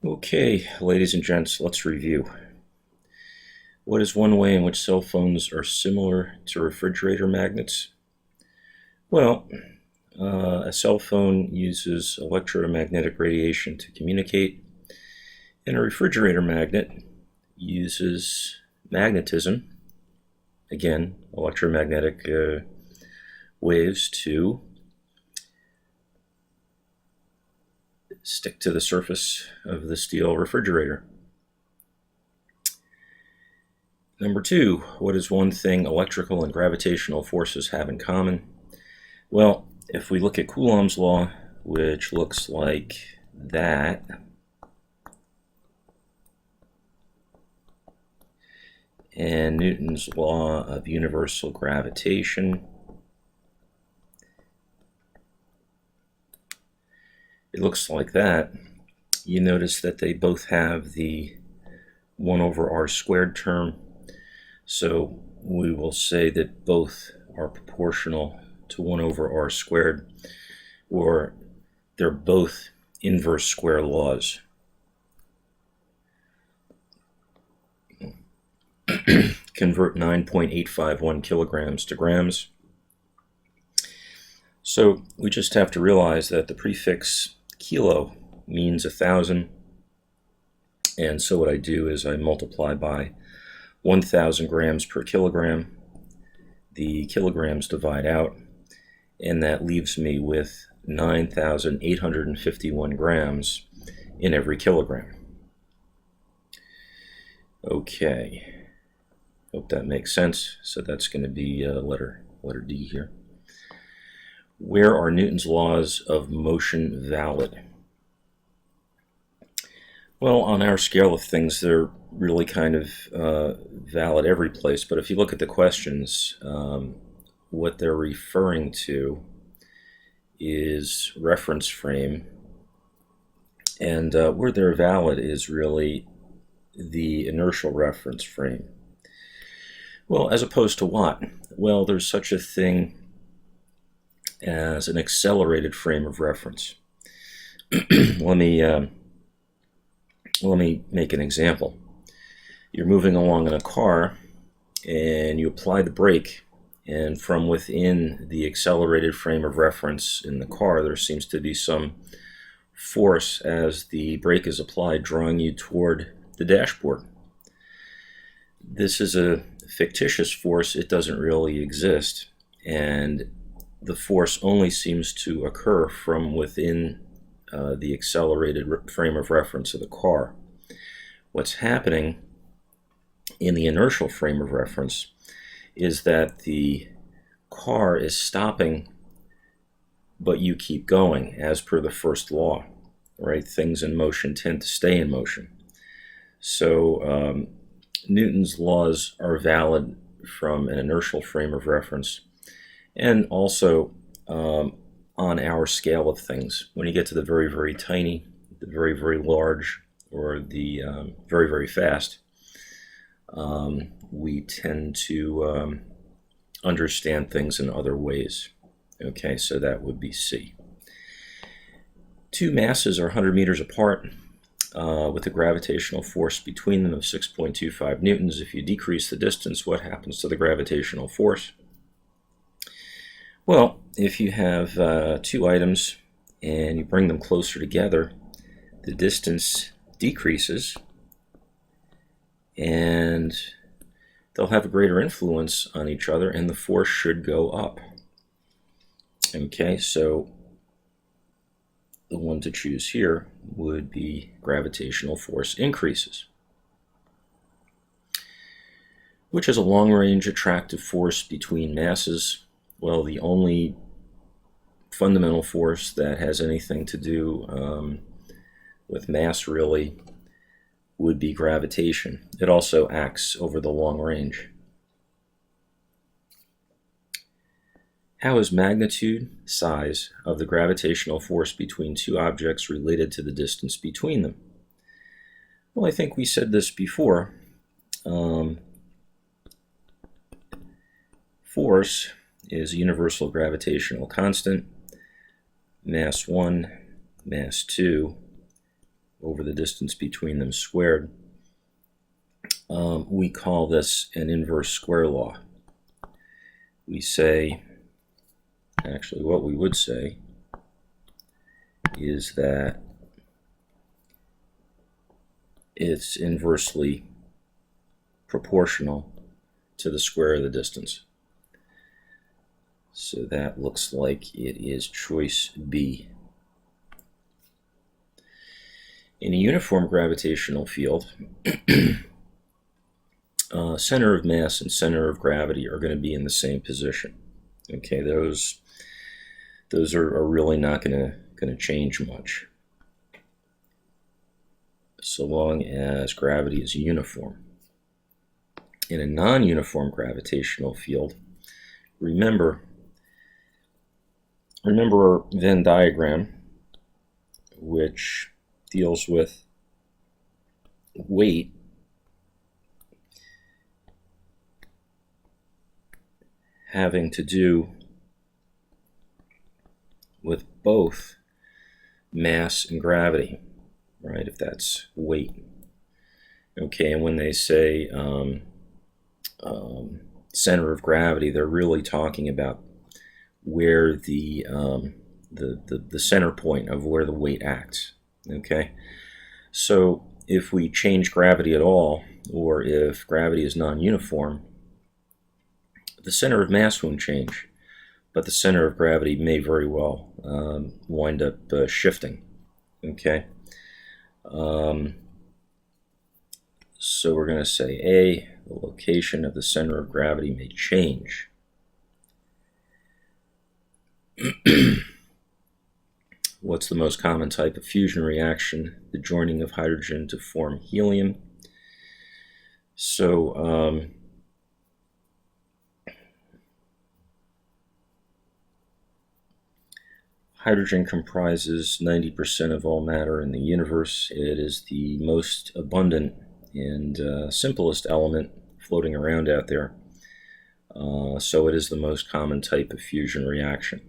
Okay, ladies and gents, let's review. What is one way in which cell phones are similar to refrigerator magnets? Well, a cell phone uses electromagnetic radiation to communicate, and a refrigerator magnet uses magnetism, again, electromagnetic waves, to stick to the surface of the steel refrigerator. Number two, what is one thing electrical and gravitational forces have in common? Well, if we look at Coulomb's law, which looks like that, and Newton's law of universal gravitation, it looks like that. You notice that they both have the 1 over r squared term, so we will say that both are proportional to 1 over r squared, or they're both inverse square laws. Convert 9.851 kilograms to grams. So we just have to realize that the prefix kilo means 1,000, and so what I do is I multiply by 1,000 grams per kilogram. The kilograms divide out, and that leaves me with 9,851 grams in every kilogram. Okay, hope that makes sense. So that's going to be letter D here. Where are Newton's laws of motion valid? Well, on our scale of things, they're really kind of valid every place. But if you look at the questions, what they're referring to is reference frame. And where they're valid is really the inertial reference frame. Well, as opposed to what? Well, there's such a thing as an accelerated frame of reference. Let me make an example. You're moving along in a car, and you apply the brake, and from within the accelerated frame of reference in the car, there seems to be some force as the brake is applied, drawing you toward the dashboard. This is a fictitious force. It doesn't really exist, and the force only seems to occur from within the accelerated frame of reference of the car. What's happening in the inertial frame of reference is that the car is stopping, but you keep going, as per the first law, right? Things in motion tend to stay in motion. So Newton's laws are valid from an inertial frame of reference, and also on our scale of things. When you get to the very, very tiny, the very, very large, or the very, very fast, we tend to understand things in other ways. Okay, so that would be C. Two masses are 100 meters apart with a gravitational force between them of 6.25 newtons. If you decrease the distance, what happens to the gravitational force? Well, if you have two items and you bring them closer together, the distance decreases and they'll have a greater influence on each other, and the force should go up. Okay, so the one to choose here would be gravitational force increases. Which is a long-range attractive force between masses? Well, the only fundamental force that has anything to do with mass, really, would be gravitation. It also acts over the long range. How is magnitude, size, of the gravitational force between two objects related to the distance between them? Well, I think we said this before. Force is a universal gravitational constant. Mass 1, mass 2, over the distance between them squared. We call this an inverse square law. We say, actually what we would say is that it's inversely proportional to the square of the distance. So that looks like it is choice B. In a uniform gravitational field, center of mass and center of gravity are going to be in the same position. Okay, those are really not going to change much, so long as gravity is uniform. In a non-uniform gravitational field, remember our Venn diagram, which deals with weight having to do with both mass and gravity, right? If that's weight. Okay, and when they say center of gravity, they're really talking about where the center point of where the weight acts. Okay, so if we change gravity at all, or if gravity is non-uniform, the center of mass won't change, but the center of gravity may very well wind up shifting. Okay, so we're going to say A, the location of the center of gravity may change. What's the most common type of fusion reaction? The joining of hydrogen to form helium. So hydrogen comprises 90% of all matter in the universe. It is the most abundant and simplest element floating around out there. So it is the most common type of fusion reaction.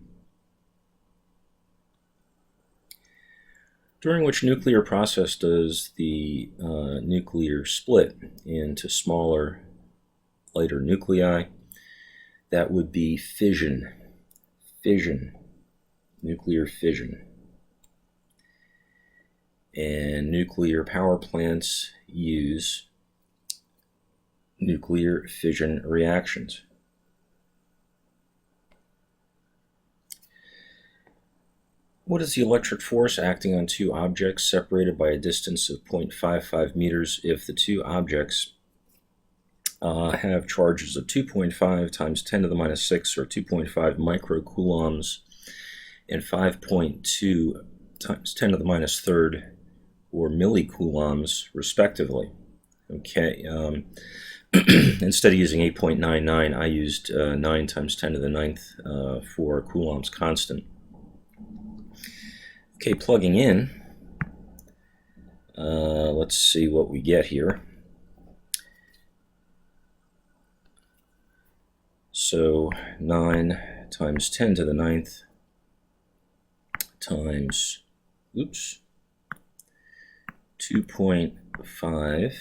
During which nuclear process does the nuclear split into smaller, lighter nuclei? That would be fission. Nuclear fission. And nuclear power plants use nuclear fission reactions. What is the electric force acting on two objects separated by a distance of 0.55 meters if the two objects have charges of 2.5 times 10 to the minus 6 or 2.5 microcoulombs and 5.2 times 10 to the minus third or millicoulombs respectively? Okay, instead of using 8.99, I used 9 times 10 to the ninth for coulombs constant. Okay, plugging in, let's see what we get here. So 9 times 10 to the ninth times, 2.5,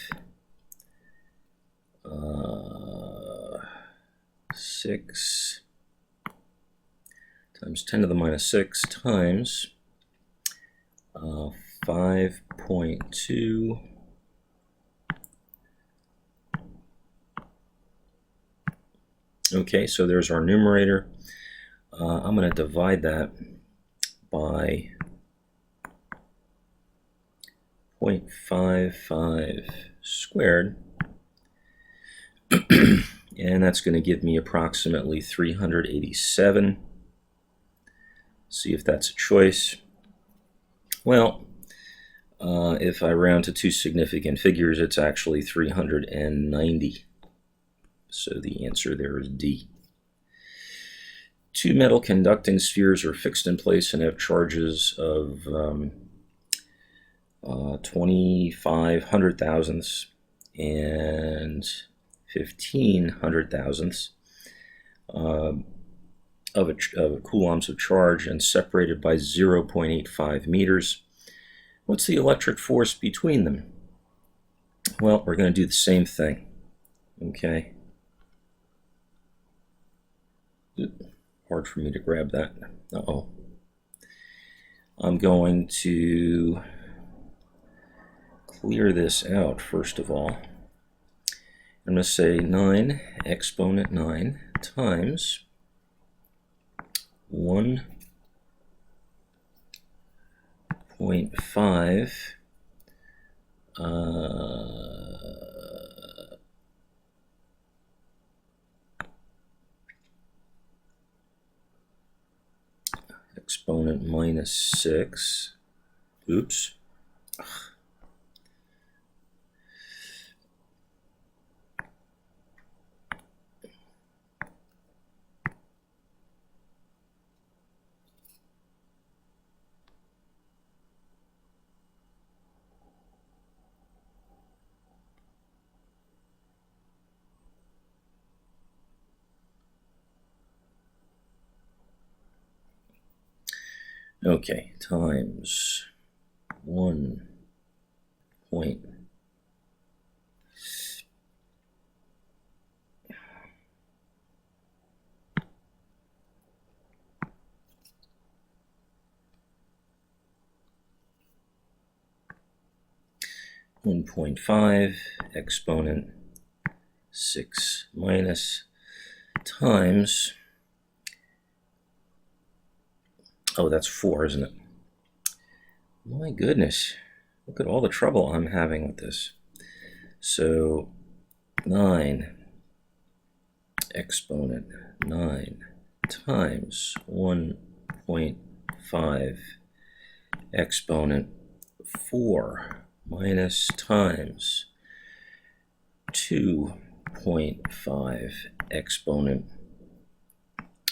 6 times 10 to the minus 6 times 5.2 Okay, so there's our numerator. I'm going to divide that by 0.55 squared, and that's going to give me approximately 387. See if that's a choice. Well, if I round to two significant figures, it's actually 390. So the answer there is D. Two metal conducting spheres are fixed in place and have charges of 25 hundred thousandths and 15 hundred thousandths of coulombs of charge and separated by 0.85 meters. What's the electric force between them? Well, we're going to do the same thing. Okay. Hard for me to grab that. Uh-oh. I'm going to clear this out first of all. I'm going to say 9 exponent 9 times 1.5 exponent minus 6. Oops. Ugh. 1 times 1 point 1.5 exponent 6 minus times, oh, that's 4, isn't it? My goodness, look at all the trouble I'm having with this. So 9 exponent 9 times 1.5 exponent 4 minus times 2.5 exponent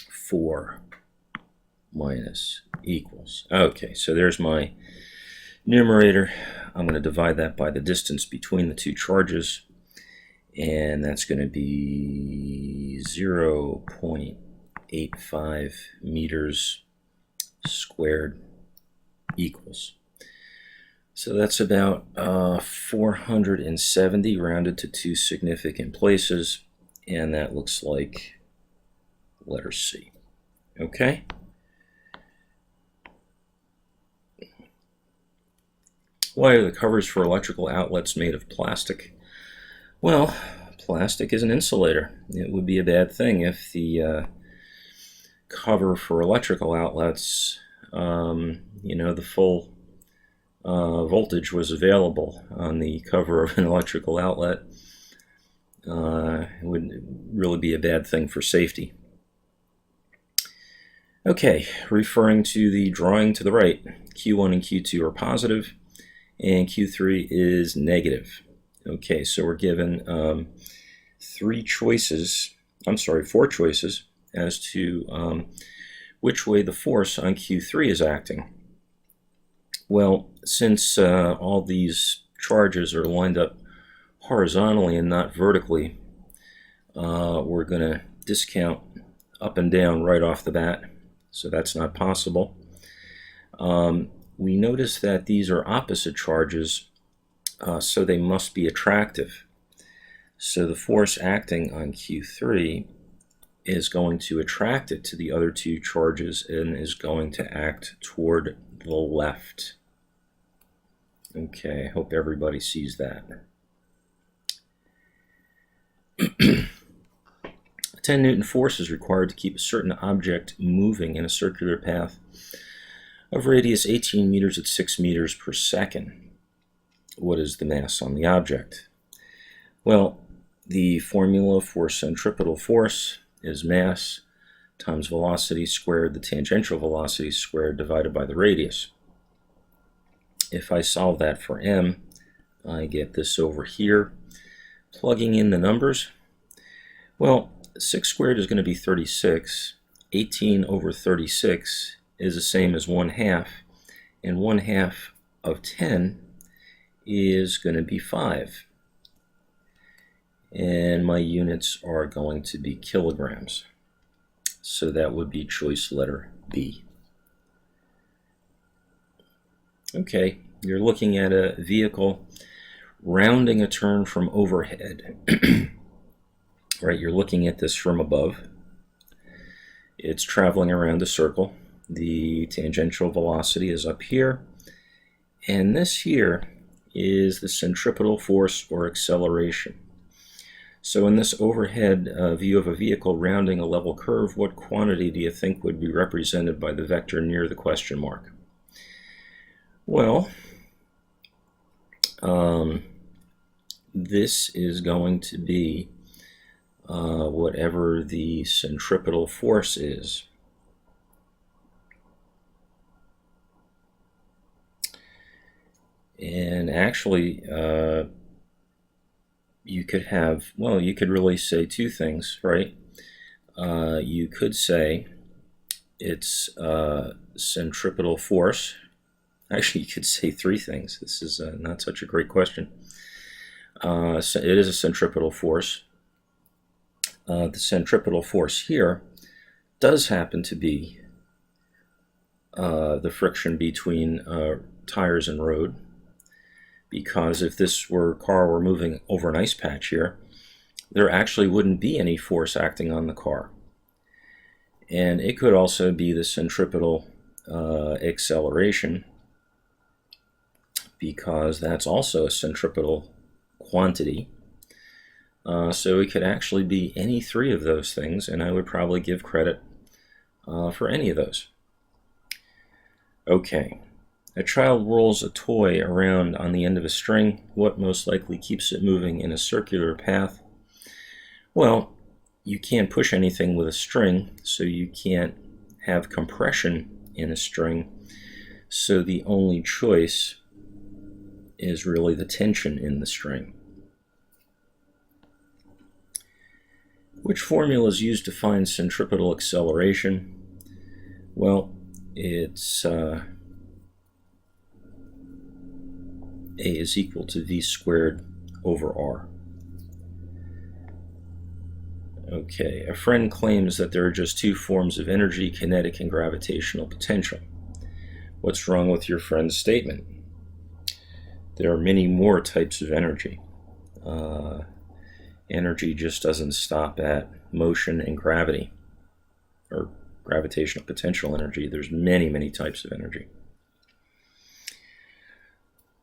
4 minus equals. Okay, so there's my numerator. I'm going to divide that by the distance between the two charges, and that's going to be 0.85 meters squared equals. So that's about 470 rounded to two significant places, and that looks like letter C. Okay? Why are the covers for electrical outlets made of plastic? Well, plastic is an insulator. It would be a bad thing if the cover for electrical outlets, the full voltage was available on the cover of an electrical outlet. It would really be a bad thing for safety. Okay, referring to the drawing to the right, Q1 and Q2 are positive, and Q3 is negative. Okay, so we're given 4 choices as to which way the force on Q3 is acting. Well, since all these charges are lined up horizontally and not vertically, we're going to discount up and down right off the bat, so that's not possible. We notice that these are opposite charges, so they must be attractive. So the force acting on Q3 is going to attract it to the other two charges and is going to act toward the left. Okay, I hope everybody sees that. A 10 Newton force is required to keep a certain object moving in a circular path of radius 18 meters at 6 meters per second. What is the mass on the object? Well, the formula for centripetal force is mass times velocity squared, the tangential velocity squared, divided by the radius. If I solve that for m, I get this over here. Plugging in the numbers, well, 6 squared is going to be 36. 18 over 36 is the same as 1/2, and 1/2 of 10 is going to be 5. And my units are going to be kilograms. So that would be choice letter B. Okay, you're looking at a vehicle rounding a turn from overhead. Right, you're looking at this from above. It's traveling around a circle. The tangential velocity is up here, and this here is the centripetal force or acceleration. So in this overhead view of a vehicle rounding a level curve, what quantity do you think would be represented by the vector near the question mark? Well, this is going to be whatever the centripetal force is. And actually, you could have, well, you could really say two things, right? You could say it's centripetal force. Actually, you could say three things. This is not such a great question. So it is a centripetal force. The centripetal force here does happen to be the friction between tires and road, because if this car were moving over an ice patch here, there actually wouldn't be any force acting on the car. And it could also be the centripetal acceleration, because that's also a centripetal quantity. So it could actually be any three of those things, and I would probably give credit for any of those. Okay, a child rolls a toy around on the end of a string. What most likely keeps it moving in a circular path? Well, you can't push anything with a string, so you can't have compression in a string. So the only choice is really the tension in the string. Which formula is used to find centripetal acceleration? Well, it's A is equal to v squared over r. Okay, a friend claims that there are just two forms of energy, kinetic and gravitational potential. What's wrong with your friend's statement? There are many more types of energy. Energy just doesn't stop at motion and gravity, or gravitational potential energy. There's many, many types of energy.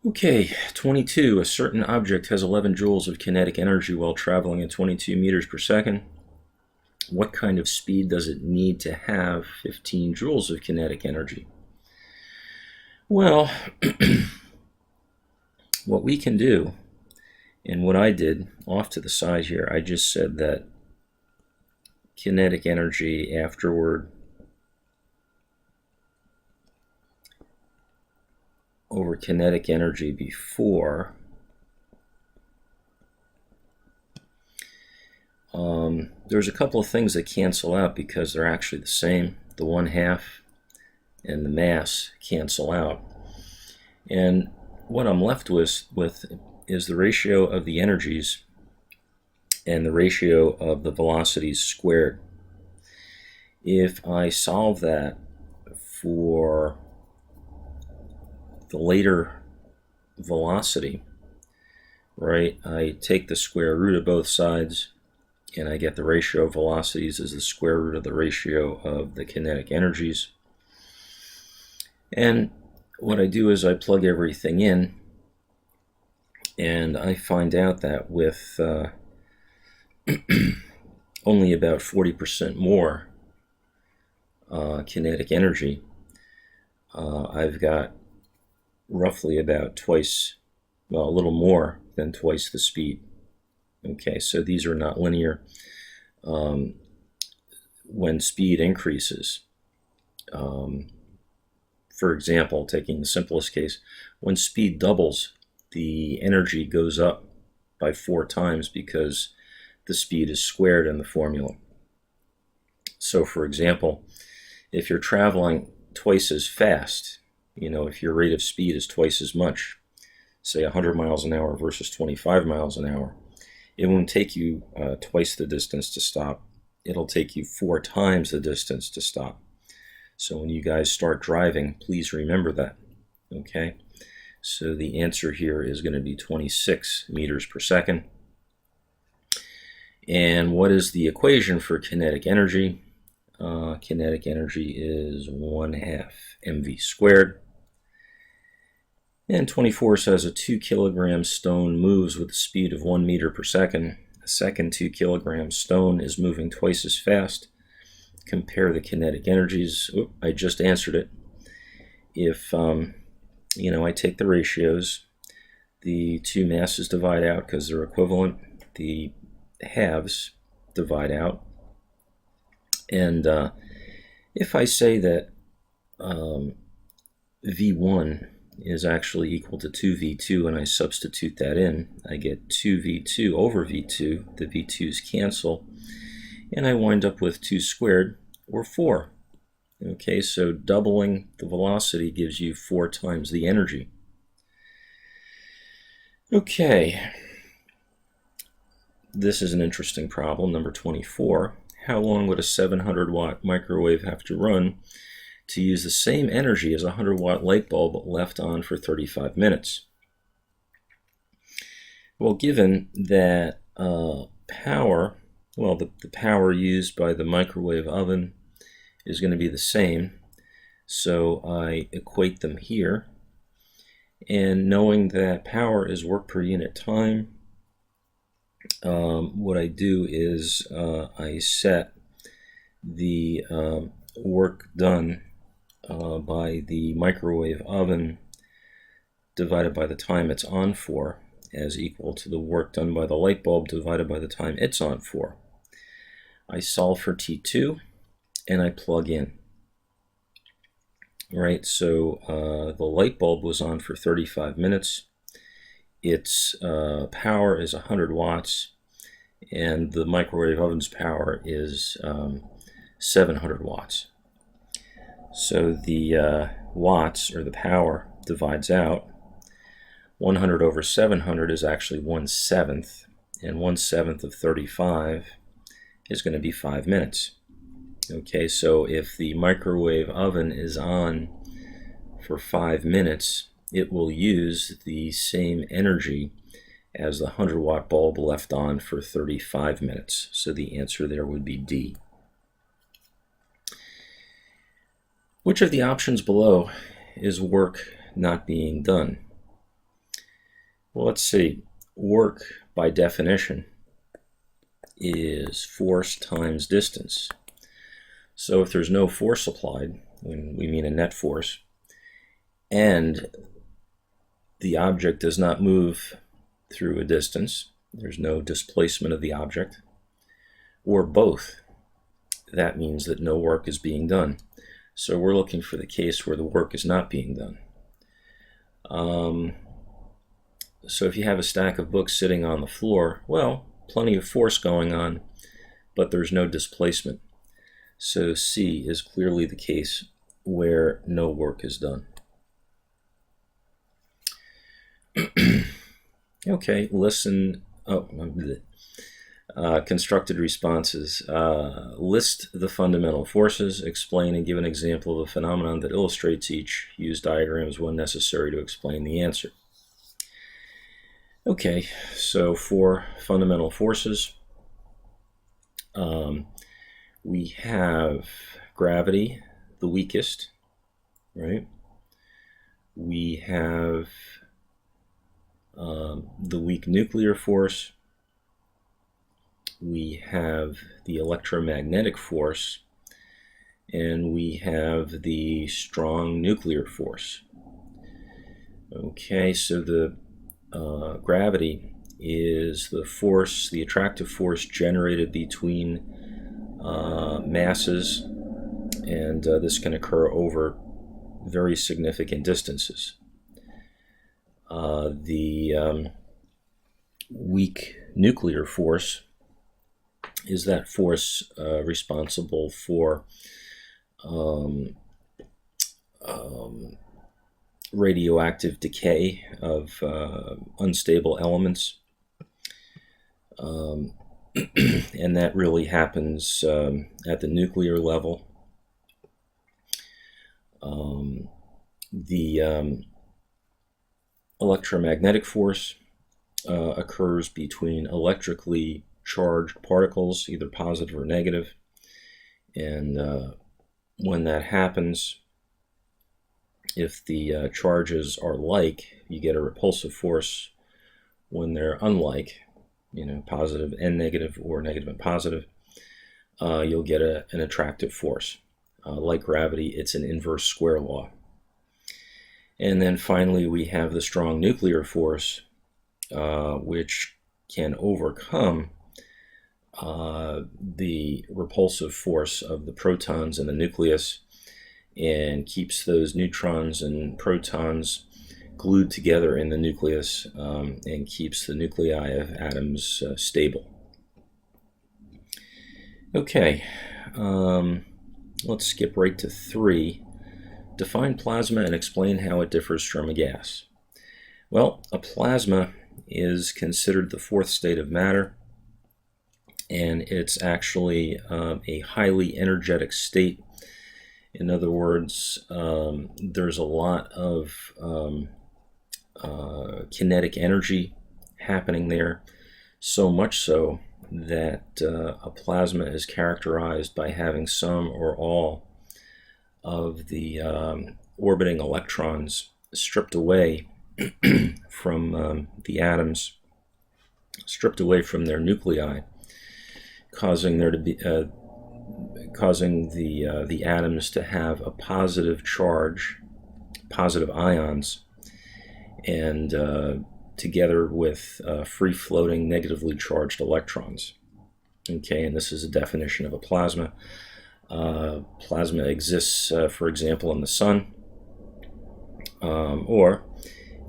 Okay, 22. A certain object has 11 joules of kinetic energy while traveling at 22 meters per second. What kind of speed does it need to have 15 joules of kinetic energy? Well, what we can do, and what I did off to the side here, I just said that kinetic energy afterward over kinetic energy before. There's a couple of things that cancel out because they're actually the same. The 1/2 and the mass cancel out. And what I'm left with is the ratio of the energies and the ratio of the velocities squared. If I solve that for the later velocity, right, I take the square root of both sides, and I get the ratio of velocities as the square root of the ratio of the kinetic energies. And what I do is I plug everything in, and I find out that with only about 40% more kinetic energy, I've got roughly about twice, well, a little more than twice the speed. Okay, so these are not linear. When speed increases, for example, taking the simplest case, when speed doubles, the energy goes up by 4 times because the speed is squared in the formula. So for example, if you're traveling twice as fast, if your rate of speed is twice as much, say 100 miles an hour versus 25 miles an hour, it won't take you twice the distance to stop. It'll take you 4 times the distance to stop. So when you guys start driving, please remember that, okay? So the answer here is going to be 26 meters per second. And what is the equation for kinetic energy? Kinetic energy is 1/2 mv squared. And 24 says a 2 kilogram stone moves with a speed of 1 meter per second. A second 2 kilogram stone is moving twice as fast. Compare the kinetic energies. Oop, I just answered it. If I take the ratios, the two masses divide out because they're equivalent. The halves divide out. And if I say that V1 is actually equal to 2V2 and I substitute that in, I get 2V2 over V2. The V2's cancel. And I wind up with 2 squared, or 4. Okay, so doubling the velocity gives you 4 times the energy. Okay, this is an interesting problem, number 24. How long would a 700-watt microwave have to run to use the same energy as a 100-watt light bulb left on for 35 minutes? Well, given that power, the power used by the microwave oven is going to be the same, so I equate them here. And knowing that power is work per unit time, what I do is I set the work done by the microwave oven divided by the time it's on for as equal to the work done by the light bulb divided by the time it's on for. I solve for T2 and I plug in. Right, so the light bulb was on for 35 minutes. Its power is 100 watts, and the microwave oven's power is 700 watts. So the watts, or the power, divides out. 100 over 700 is actually 1/7, and 1/7 of 35 is going to be 5 minutes. Okay, so if the microwave oven is on for 5 minutes, it will use the same energy as the 100-watt bulb left on for 35 minutes. So the answer there would be D. Which of the options below is work not being done? Well, let's see. Work, by definition, is force times distance. So if there's no force applied, when we mean a net force, and the object does not move through a distance, there's no displacement of the object, or both, that means that no work is being done. So we're looking for the case where the work is not being done. So if you have a stack of books sitting on the floor, well, plenty of force going on, but there's no displacement. So C is clearly the case where no work is done. Okay, listen. Constructed responses. List the fundamental forces, explain and give an example of a phenomenon that illustrates each. Use diagrams when necessary to explain the answer. Okay, so for fundamental forces, we have gravity, the weakest, right? We have the weak nuclear force. We have the electromagnetic force, and we have the strong nuclear force. Okay, so the gravity is the force, the attractive force generated between masses, and this can occur over very significant distances. The weak nuclear force is that force responsible for radioactive decay of unstable elements. And that really happens at the nuclear level. The electromagnetic force occurs between electrically charged particles, either positive or negative. And when that happens, if the charges are like, you get a repulsive force. When they're unlike, positive and negative or negative and positive, you'll get an attractive force. Like gravity, it's an inverse square law. And then finally, we have the strong nuclear force, which can overcome the repulsive force of the protons in the nucleus and keeps those neutrons and protons glued together in the nucleus and keeps the nuclei of atoms stable. Okay, let's skip right to 3. Define plasma and explain how it differs from a gas. Well, a plasma is considered the fourth state of matter, and it's actually a highly energetic state. In other words, there's a lot of kinetic energy happening there, so much so that a plasma is characterized by having some or all of the orbiting electrons stripped away from the atoms, stripped away from their nuclei, causing there to be causing the atoms to have a positive charge, positive ions, and together with free-floating negatively charged electrons. Okay, and this is a definition of a plasma. Plasma exists, for example, in the sun, or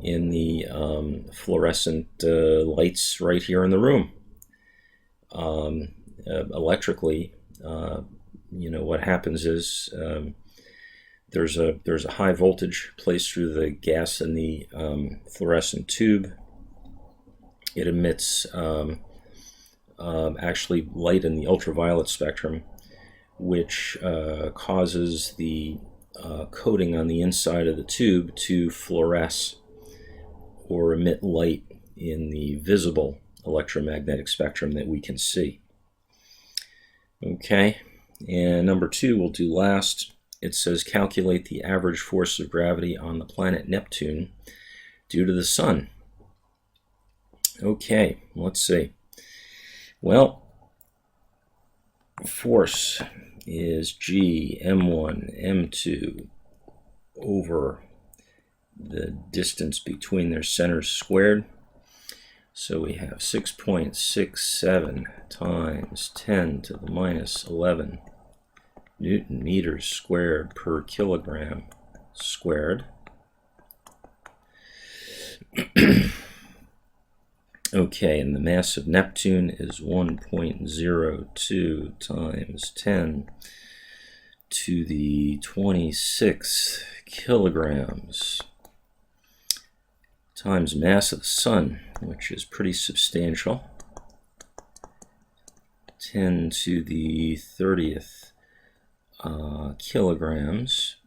in the fluorescent lights right here in the room. Electrically, what happens is there's a high voltage placed through the gas in the fluorescent tube. It emits actually light in the ultraviolet spectrum, which causes the coating on the inside of the tube to fluoresce or emit light in the visible electromagnetic spectrum that we can see. Okay, and number 2 we'll do last. It says calculate the average force of gravity on the planet Neptune due to the sun. Okay, let's see. Well, force is G m1 m2 over the distance between their centers squared. So we have 6.67 times 10 to the minus 11 Newton meters squared per kilogram squared. Okay, and the mass of Neptune is 1.02 times 10 to the 26 kilograms times mass of the sun, which is pretty substantial, 10 to the 30th kilograms.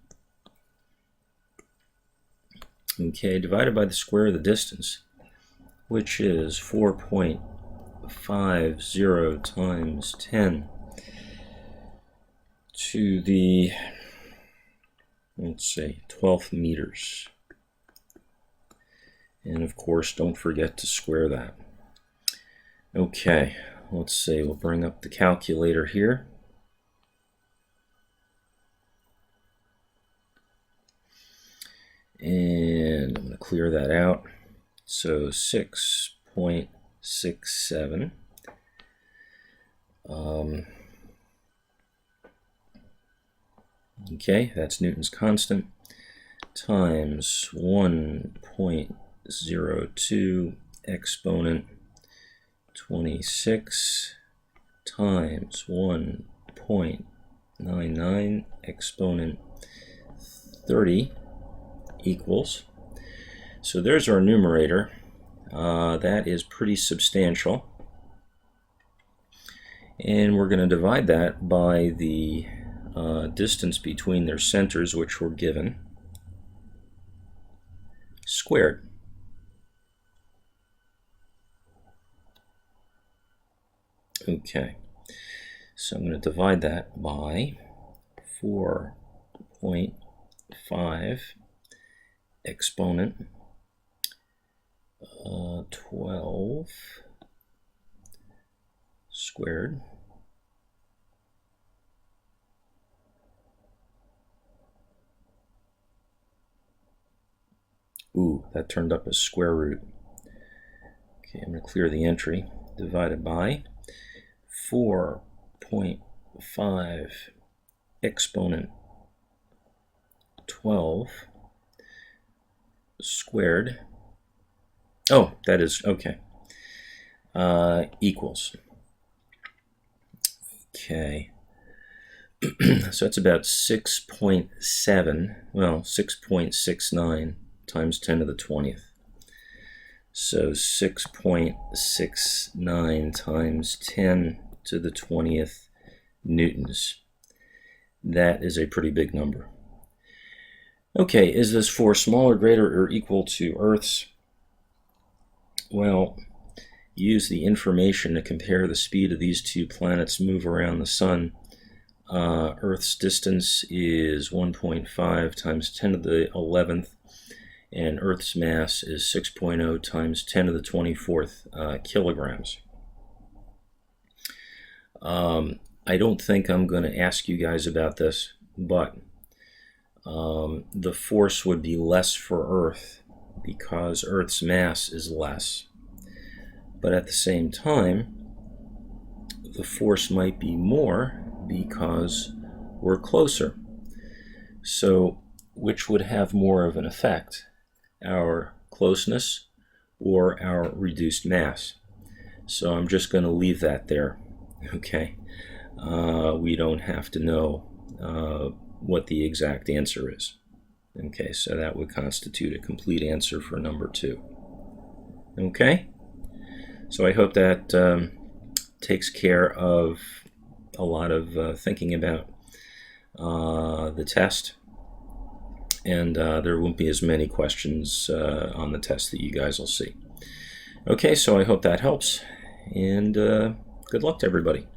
Okay, divided by the square of the distance, which is 4.50 times 10 to the, 12th meters. And of course, don't forget to square that. Okay, let's see, we'll bring up the calculator here. And I'm going to clear that out. So 6.67 okay, that's Newton's constant, times 1.02 exponent 26 times 1.99 exponent 30 equals, so there's our numerator. That is pretty substantial. And we're going to divide that by the distance between their centers, which were given, squared. Okay, so I'm going to divide that by 4.5 exponent 12 squared Ooh, that turned up as square root. Okay, I'm going to clear the entry. Divided by 4.5 exponent 12 squared. Oh, that is, okay. Equals. Okay. So that's about 6.7, well, 6.69 times 10 to the 20th. So 6.69 times 10 to the 20th newtons. That is a pretty big number. Okay, is this force smaller, greater, or equal to Earth's? Well, use the information to compare the speed of these two planets move around the sun. Earth's distance is 1.5 times 10 to the 11th, and Earth's mass is 6.0 times 10 to the 24th kilograms. I don't think I'm going to ask you guys about this, but the force would be less for Earth because Earth's mass is less. But at the same time, the force might be more because we're closer. So which would have more of an effect, our closeness or our reduced mass? So I'm just going to leave that there, okay? We don't have to know what the exact answer is. Okay, so that would constitute a complete answer for number 2. Okay? So I hope that takes care of a lot of thinking about the test, and there won't be as many questions on the test that you guys will see. Okay, so I hope that helps, and good luck to everybody.